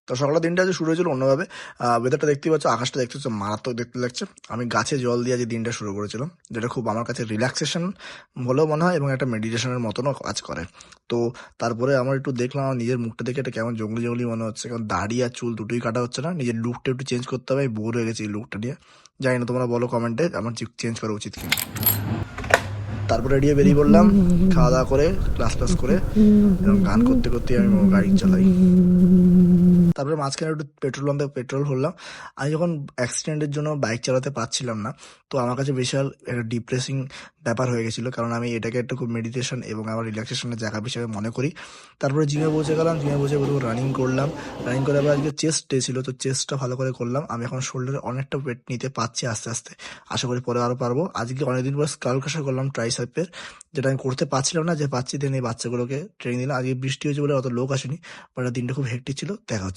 তো সকালের দিনটা আজ শুরু হয়েছিল অন্যভাবে। ওয়েদারটা দেখতেই পাচ্ছ, আকাশটা দেখতে পাচ্ছ, মারাত্মক দেখতে লাগছে। আমি গাছে জল দিয়ে আজ দিনটা শুরু করেছিলাম, যেটা খুব আমার কাছে রিল্যাক্সেশন বলেও মনে হয় এবং একটা মেডিটেশনের মতনও কাজ করে। তো তারপরে আমার একটু দেখলাম আমার নিজের মুখটা দেখে এটা কেমন জঙ্গলি জঙ্গলি মনে হচ্ছে, কারণ দাড়ি আর চুল দুটোই কাটা হচ্ছে না। নিজের লুকটা একটু চেঞ্জ করতে হবে, বোর হয়ে গেছি এই লুকটা নিয়ে। জানি না তোমরা বলো কমেন্টে আমার চেঞ্জ করা উচিত কিনা। তারপরে রেডি হয়ে বেরিয়ে পড়লাম, খাওয়া দাওয়া করে ক্লাস ক্লাস করে এবং গান করতে করতে আমি গাড়ি চালাই। তারপরে মাঝখানে একটু পেট্রোল পাম্পে পেট্রোল ভরলাম। আমি যখন অ্যাক্সিডেন্টের জন্য বাইক চালাতে পারছিলাম না, তো আমার কাছে বিশাল একটা ডিপ্রেসিং ব্যাপার হয়ে গেছিলো, কারণ আমি এটাকে একটা খুব মেডিটেশন এবং আমার রিল্যাক্সেশনের জায়গা হিসেবে মনে করি। তারপরে জিমে পৌঁছে গেলাম, জিমে পৌঁছে প্রথমে রানিং করলাম। রানিং করে আবার আজকে চেস্ট ডে ছিল, তো চেস্টটা ভালো করে করলাম। আমি এখন শোল্ডারে অনেকটা ওয়েট নিতে পারছি আস্তে আস্তে, আশা করি পরে আরও পারবো। আজকে অনেকদিন পর স্কাল ক্রাশার করলাম ট্রাইসেপের, যেটা আমি করতে পারছিলাম না, যে পাচ্ছি দেন এই বাচ্চাগুলোকে ট্রেনিং দিলাম। আজকে বৃষ্টি হয়েছে বলে অত লোক আসেনি, বাট দিনটা খুব হেক্টিক ছিল। দেখা হচ্ছে।